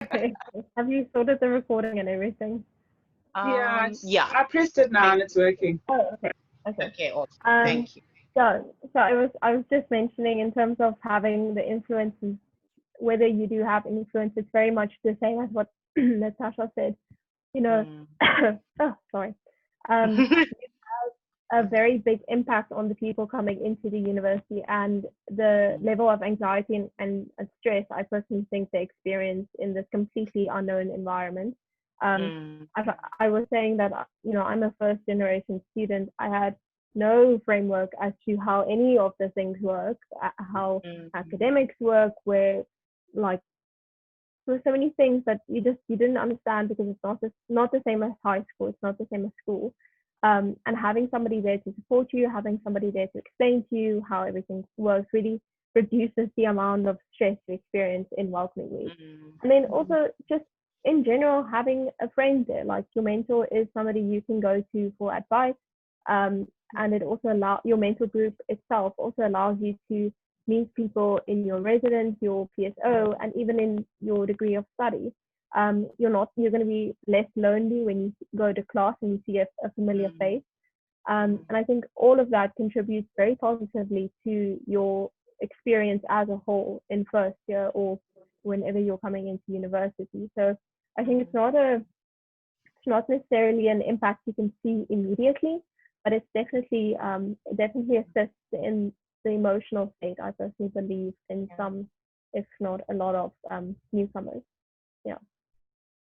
Okay. Have you sorted the recording and everything? Yeah, Yeah. I pressed it now I and it's working. Oh, okay. Okay. Okay, awesome. Um, Thank you. so I was just mentioning in terms of having the influences, whether you do have influence, it's very much the same as what Natasha said. You know, Mm. oh, sorry. Um, a very big impact on the people coming into the university and the level of anxiety and stress I personally think they experience in this completely unknown environment. Um, Mm. I was saying that I'm a first generation student. I had no framework as to how any of the things work, how Mm. academics work, where like there were so many things that you didn't understand because it's not the same as high school. It's not the same as school. And having somebody there to support you, having somebody there to explain to you how everything works, really reduces the amount of stress you experience in welcoming week. Mm. And then also just in general, having a friend there, like your mentor is somebody you can go to for advice. And it also your mentor group itself also allows you to meet people in your residence, your PSO, and even in your degree of study. You're going to be less lonely when you go to class and you see a familiar Mm. face. Mm. And I think all of that contributes very positively to your experience as a whole in first year or whenever you're coming into university. So I think Mm. it's not necessarily an impact you can see immediately, but it's definitely assists in the emotional state. I personally believe in Yeah. some, if not a lot of newcomers. Yeah.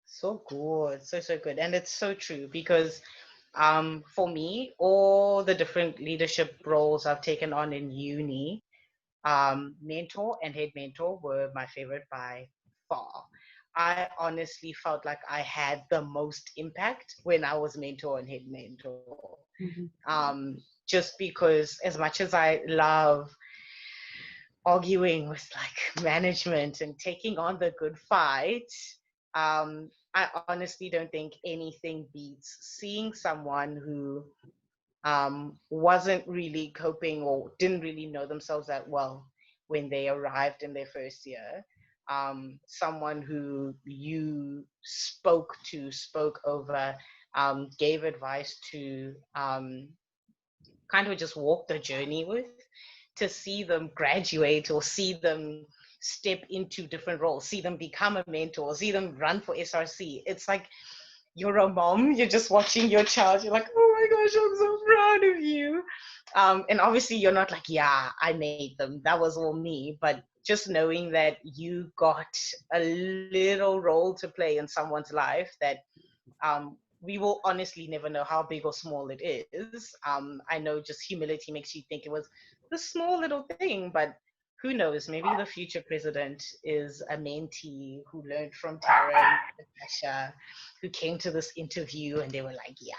So good, so good, and it's so true because for me, all the different leadership roles I've taken on in uni, mentor and head mentor were my favorite by far. I honestly felt like I had the most impact when I was mentor and head mentor. Mhm. Just because as much as I love arguing with like management and taking on the good fight, I honestly don't think anything beats seeing someone who wasn't really coping or didn't really know themselves that well when they arrived in their first year. Someone who you spoke over, gave advice to, kind of just walk the journey with, to see them graduate or see them step into different roles, see them become a mentor, see them run for SRC. It's like you're a mom, you're just watching your child, you're like, oh my gosh, I'm so proud of you. And obviously, you're not like, yeah, I made them, that was all me. But just knowing that you got a little role to play in someone's life that we will honestly never know how big or small it is. I know just humility makes you think it was this small little thing, but who knows? Maybe the future president is a mentee who learned from Tara and Natasha, who came to this interview and they were like, yeah,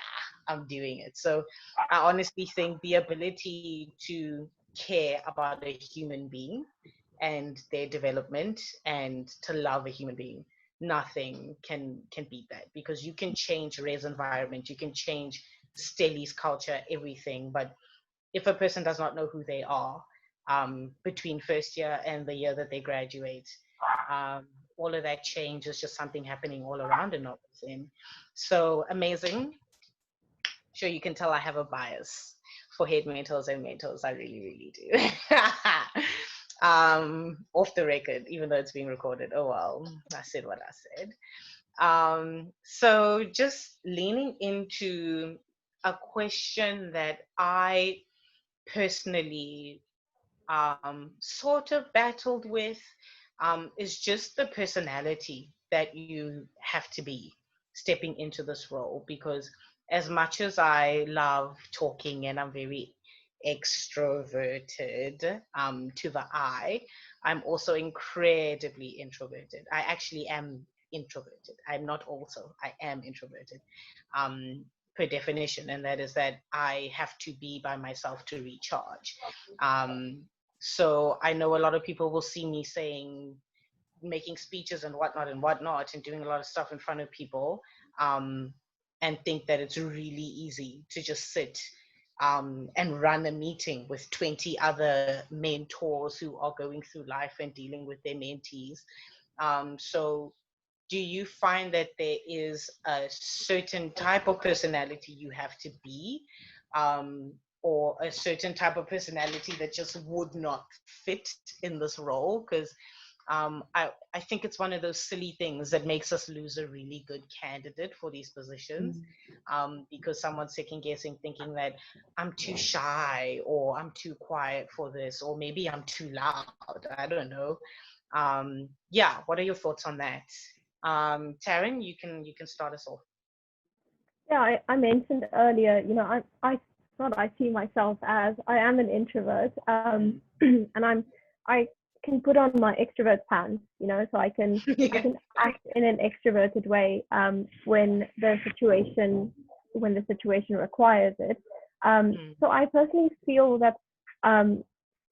I'm doing it. So I honestly think the ability to care about a human being and their development and to love a human being, nothing can beat that, because you can change Ray's environment, you can change Stelly's culture, everything. But if a person does not know who they are, between first year and the year that they graduate, um, all of that change is just something happening all around and not within. So amazing. Sure, you can tell I have a bias for head mentors and mentors. I really, really do. Off the record, even though it's being recorded. Oh well, I said what I said. So just leaning into a question that I personally sort of battled with, is just the personality that you have to be stepping into this role. Because as much as I love talking and I'm very extroverted, to the eye, I'm also incredibly introverted. I actually am introverted. I'm not also, I am introverted. Um, per definition, and that is that I have to be by myself to recharge. Um, so I know a lot of people will see me saying, making speeches and whatnot, and doing a lot of stuff in front of people, um, and think that it's really easy to just sit and run a meeting with 20 other mentors who are going through life and dealing with their mentees. So do you find that there is a certain type of personality you have to be, or a certain type of personality that just would not fit in this role? Because I think it's one of those silly things that makes us lose a really good candidate for these positions, because someone's second guessing, thinking that I'm too shy, or I'm too quiet for this, or maybe I'm too loud. I don't know. Yeah, what are your thoughts on that? Taryn, you can start us off. Yeah, I mentioned earlier, I thought I see myself as I am an introvert, and I can put on my extrovert pants, so I can act in an extroverted way when the situation requires it. So I personally feel that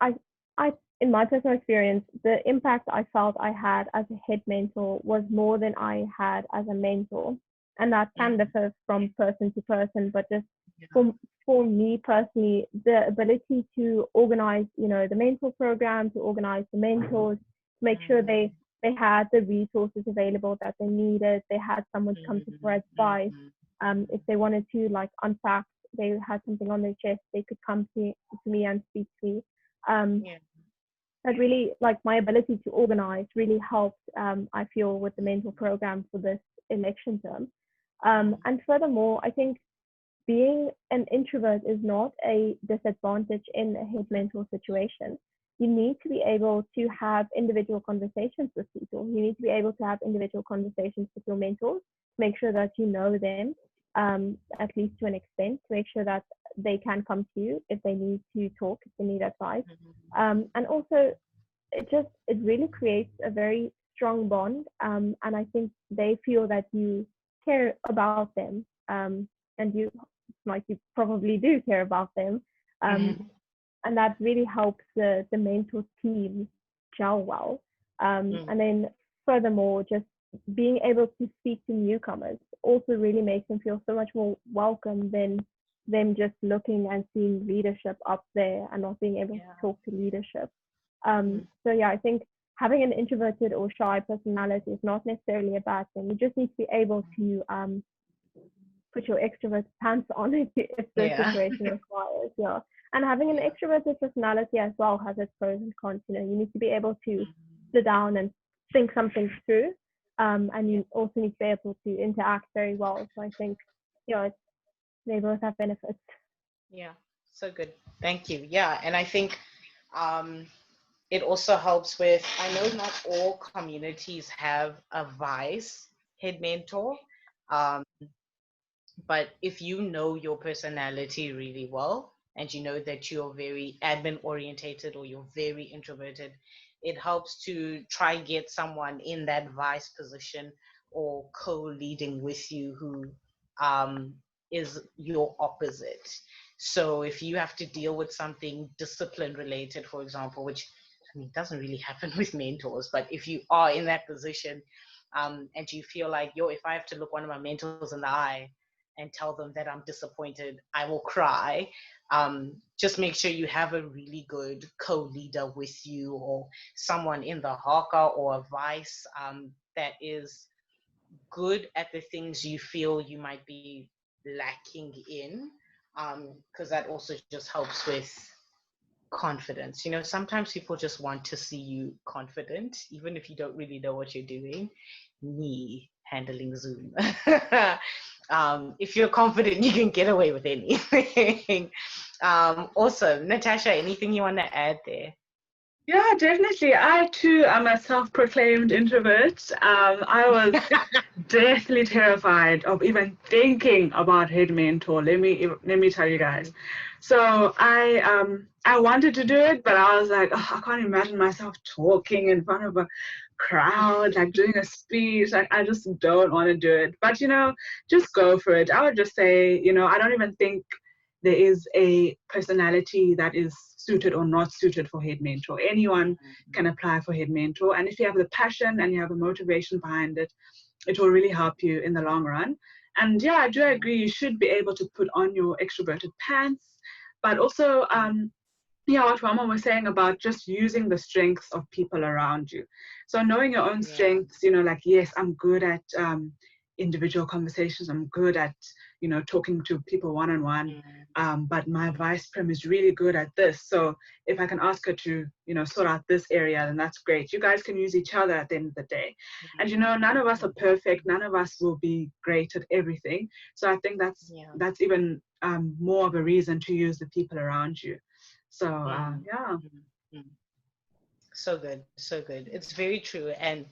I in my personal experience, the impact I felt I had as a head mentor was more than I had as a mentor. And that can differ from person to person, but just for me personally, the ability to organize, the mentor program, to organize the mentors, to make sure they had the resources available that they needed, they had someone to come to for advice. If they wanted to unpack, they had something on their chest, they could come to me and speak to me. That really, my ability to organize really helped, I feel, with the mentor program for this election term. And furthermore, I think being an introvert is not a disadvantage in a head mentor situation. You need to be able to have individual conversations with people. You need to be able to have individual conversations with your mentors, make sure that you know them, at least to an extent, to make sure that they can come to you if they need to talk, if they need advice. And also, it really creates a very strong bond. And I think they feel that you care about them, and you probably do care about them. And that really helps the mentor team gel well. And then furthermore, just being able to speak to newcomers also really makes them feel so much more welcome than them just looking and seeing leadership up there and not being able to talk to leadership. So yeah, I think having an introverted or shy personality is not necessarily a bad thing. You just need to be able to put your extrovert pants on if the situation requires. Yeah. And having an extroverted personality as well has its pros and cons. You need to be able to sit down and think something through. And you also need to be able to interact very well. So I think, they both have benefits. Yeah, so good. Thank you. Yeah, and I think it also helps with, I know not all communities have a vice head mentor, but if you know your personality really well, and you know that you're very admin orientated or you're very introverted, it helps to try get someone in that vice position or co-leading with you who is your opposite. So if you have to deal with something discipline related, for example, which doesn't really happen with mentors, but if you are in that position, and you feel like, if I have to look one of my mentors in the eye and tell them that I'm disappointed, I will cry. Just make sure you have a really good co-leader with you, or someone in the haka or a vice that is good at the things you feel you might be lacking in, because that also just helps with confidence. Sometimes people just want to see you confident, even if you don't really know what you're doing. Me handling Zoom. If you're confident, you can get away with anything. Awesome. Natasha, anything you want to add there? Yeah, definitely. I too am a self-proclaimed introvert. I was deathly terrified of even thinking about head mentor. Let me tell you guys. So I wanted to do it, but I was like, I can't imagine myself talking in front of a crowd, like doing a speech. Like, I just don't want to do it. But just go for it. I would just say, I don't even think there is a personality that is suited or not suited for head mentor. Anyone can apply for head mentor, and if you have the passion and you have the motivation behind it, it will really help you in the long run. And yeah, I do agree, you should be able to put on your extroverted pants, but also yeah, what Rama was saying about just using the strengths of people around you. So knowing your own Yeah. strengths, like, yes, I'm good at individual conversations. I'm good at, talking to people one-on-one. But my vice prim is really good at this. So if I can ask her to, sort out this area, then that's great. You guys can use each other at the end of the day. And, none of us are perfect. None of us will be great at everything. So I think Yeah. that's even more of a reason to use the people around you. So yeah. So good, so good. It's very true. And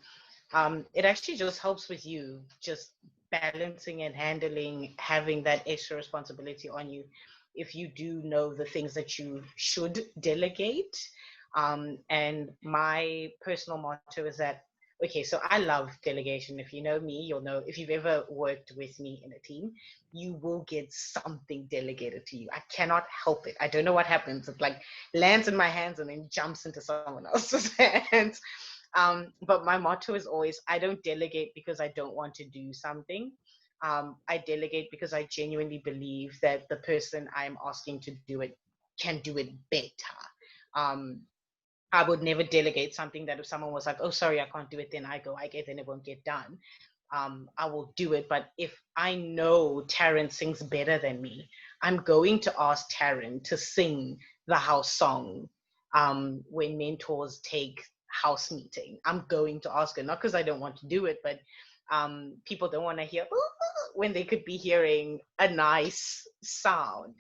it actually just helps with you just balancing and handling, having that extra responsibility on you if you do know the things that you should delegate. And my personal motto is that, okay, so I love delegation. If you know me, you'll know. If you've ever worked with me in a team, you will get something delegated to you. I cannot help it. I don't know what happens. It like lands in my hands and then jumps into someone else's hands. But my motto is always, I don't delegate because I don't want to do something. I delegate because I genuinely believe that the person I'm asking to do it can do it better. I would never delegate something that if someone was like, oh, sorry, I can't do it, then I go, I get, then it won't get done. I will do it. But if I know Taryn sings better than me, I'm going to ask Taryn to sing the house song when mentors take house meeting. I'm going to ask her, not because I don't want to do it, but people don't want to hear when they could be hearing a nice sound.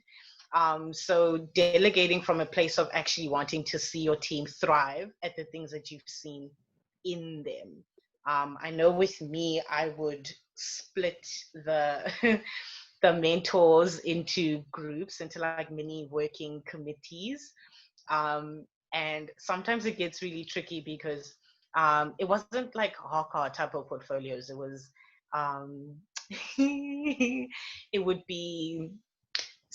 So delegating from a place of actually wanting to see your team thrive at the things that you've seen in them. I know with me, I would split the the mentors into groups, into like mini working committees. And sometimes it gets really tricky because it wasn't like hawker type of portfolios. It was it would be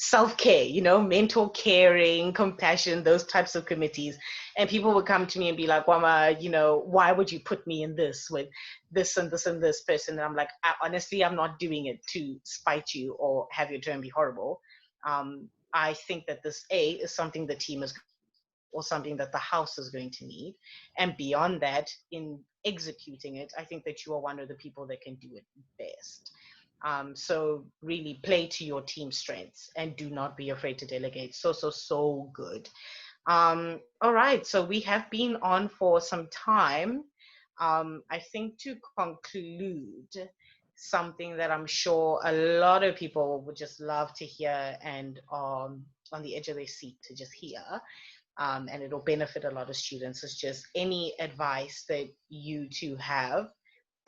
self-care, mental caring, compassion, those types of committees. And people would come to me and be like, Wama, why would you put me in this with this and this and this person? And I'm like, honestly, I'm not doing it to spite you or have your term be horrible. I think that this is something the team is or something that the house is going to need. And beyond that, in executing it, I think that you are one of the people that can do it best. So really play to your team strengths and do not be afraid to delegate. So good. All right, so we have been on for some time. I think to conclude, something that I'm sure a lot of people would just love to hear and on the edge of their seat to just hear, and it'll benefit a lot of students, is just any advice that you two have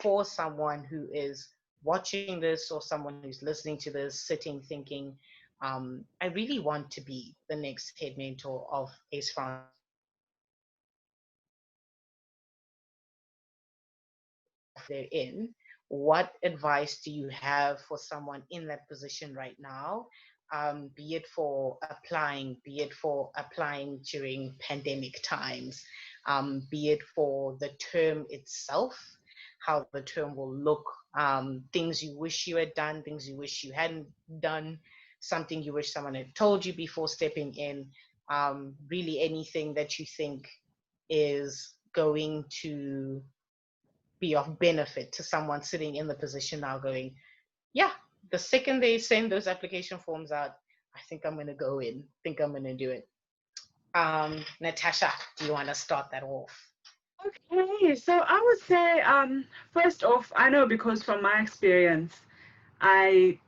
for someone who is watching this or someone who's listening to this, sitting thinking, I really want to be the next head mentor of ACE France. They're in. What advice do you have for someone in that position right now? Be it for applying during pandemic times, be it for the term itself, how the term will look, things you wish you had done, things you wish you hadn't done, something you wish someone had told you before stepping in, really anything that you think is going to be of benefit to someone sitting in the position now going, yeah, the second they send those application forms out, I think I'm going to go in, think I'm going to do it. Natasha, do you want to start that off? Okay, so I would say, first off, I know because from my experience, I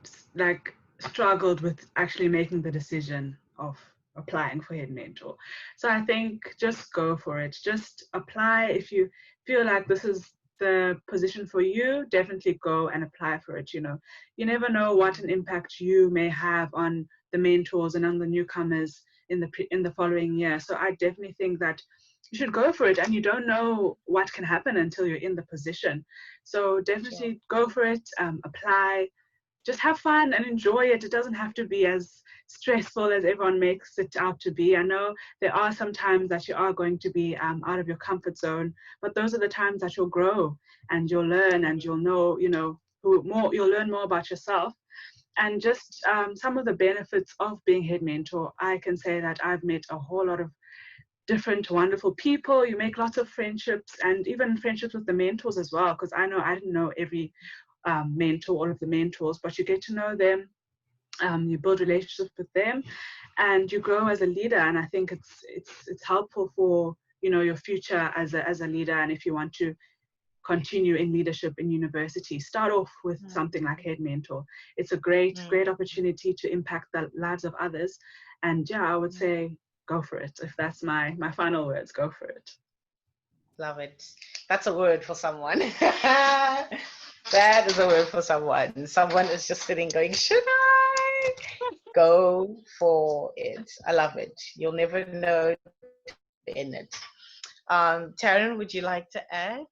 struggled with actually making the decision of applying for Head Mentor. So I think just go for it. Just apply. If you feel like this is the position for you, definitely go and apply for it. You never know what an impact you may have on the mentors and on the newcomers in the following year. So I definitely think that you should go for it, and you don't know what can happen until you're in the position. So definitely go for it, apply, just have fun and enjoy it. It doesn't have to be as stressful as everyone makes it out to be. I know there are some times that you are going to be out of your comfort zone, but those are the times that you'll grow and you'll learn and you'll know, you'll learn more about yourself. And just some of the benefits of being head mentor, I can say that I've met a whole lot of different wonderful people. You make lots of friendships, and even friendships with the mentors as well, because I know I didn't know every mentor, all of the mentors, but you get to know them. You build relationships with them, and you grow as a leader. And I think it's helpful for, you know, your future as a leader. And if you want to continue in leadership in university, start off with something like head mentor. It's a great opportunity to impact the lives of others. And yeah, I would say go for it. If that's my final words, go for it. Love it. That's a word for someone. That is a word for someone. Someone is just sitting going, should I? Go for it. I love it. You'll never know in it. Taryn, would you like to add?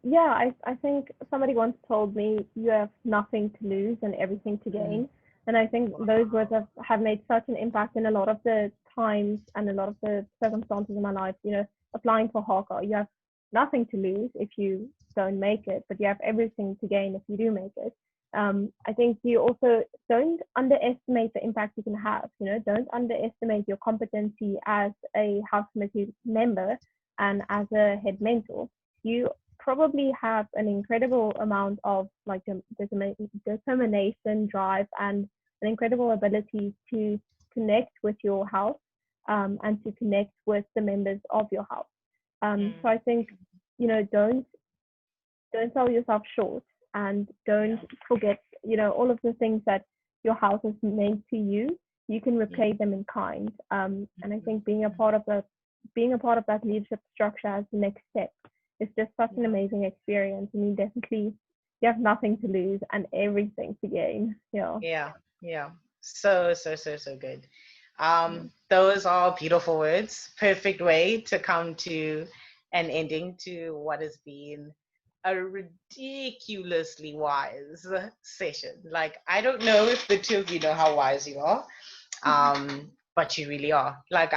Yeah, I think somebody once told me you have nothing to lose and everything to gain. And I think those words have made such an impact in a lot of the times and a lot of the circumstances in my life. You know, applying for Hawker, you have nothing to lose if you don't make it, but you have everything to gain if you do make it. I think you also don't underestimate the impact you can have. You know, don't underestimate your competency as a house committee member and as a head mentor. You probably have an incredible amount of like determination, drive, and an incredible ability to connect with your house and to connect with the members of your house. So I think, you know, don't sell yourself short, and don't forget, you know, all of the things that your house has meant to you. You can repay them in kind. And I think being a part of that leadership structure as the next step is just such an amazing experience. I mean, definitely you have nothing to lose and everything to gain. Yeah. So good. Those are beautiful words. Perfect way to come to an ending to what has been a ridiculously wise session. Like, I don't know if the two of you know how wise you are, but you really are. Like,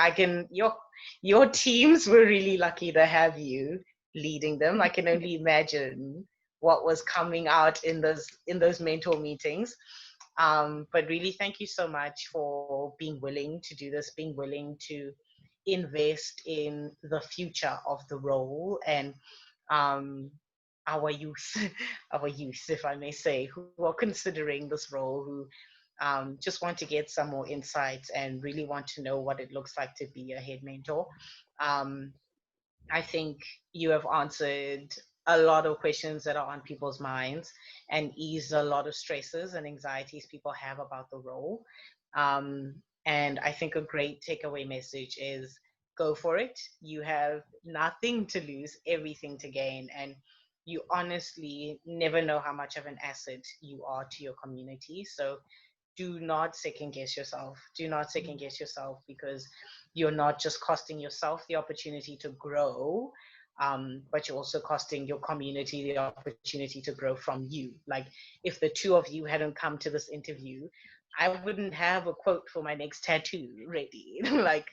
your teams were really lucky to have you leading them. I can only imagine what was coming out in those mentor meetings. But really, thank you so much for being willing to do this, being willing to invest in the future of the role and our youth, if I may say, who are considering this role, who just want to get some more insights and really want to know what it looks like to be a head mentor. I think you have answered a lot of questions that are on people's minds and eased a lot of stresses and anxieties people have about the role. And I think a great takeaway message is go for it. You have nothing to lose, everything to gain. And you honestly never know how much of an asset you are to your community. So do not second guess yourself. Do not second guess yourself, because you're not just costing yourself the opportunity to grow, but you're also costing your community the opportunity to grow from you. Like, if the two of you hadn't come to this interview, I wouldn't have a quote for my next tattoo ready. Like,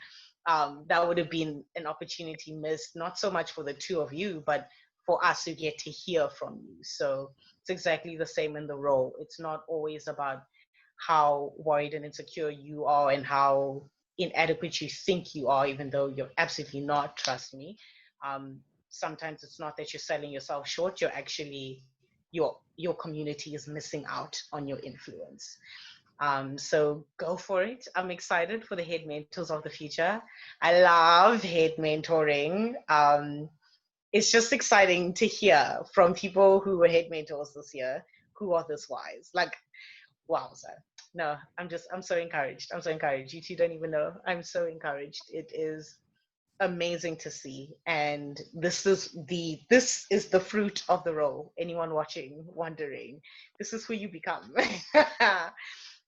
that would have been an opportunity missed, not so much for the two of you, but for us to get to hear from you. So it's exactly the same in the role. It's not always about how worried and insecure you are and how inadequate you think you are, even though you're absolutely not, trust me. Sometimes it's not that you're selling yourself short, you're actually, your community is missing out on your influence. So go for it. I'm excited for the head mentors of the future. I love head mentoring. It's just exciting to hear from people who were head mentors this year, who are this wise. Like, wow, sir. No, I'm so encouraged. I'm so encouraged. You two don't even know. I'm so encouraged. It is amazing to see. And this is the fruit of the role. Anyone watching, wondering, this is who you become.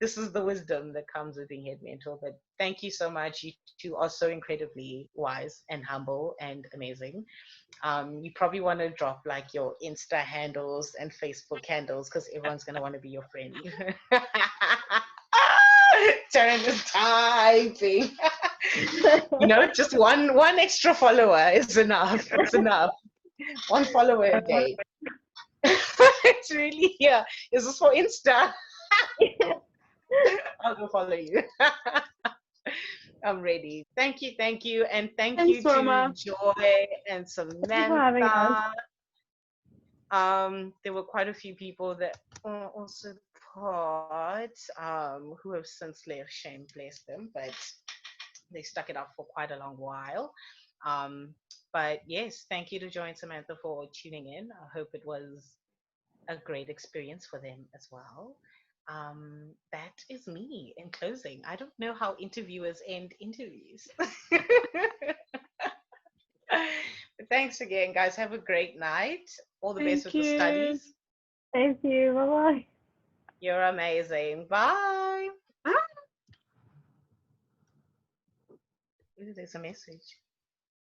This is the wisdom that comes with being head mentor. But thank you so much. You two are so incredibly wise and humble and amazing. You probably want to drop like your Insta handles and Facebook handles, because everyone's going to want to be your friend. Taryn is typing. You know, just one extra follower is enough. It's enough. One follower a day. It's really here. Is this for Insta? I'll go follow you. I'm ready. Thank you, and thank Thanks, you to Roma. Joy and Thank you for having us. Samantha. There were quite a few people that also part who have since left. Shame, bless them, but they stuck it out for quite a long while. But yes, thank you to Joy and Samantha for tuning in. I hope it was a great experience for them as well. That is me in closing. I don't know how interviewers end interviews. But thanks again, guys. Have a great night. All the best with the studies. Thank you. Bye bye. You're amazing. Bye. Bye. Ooh, there's a message.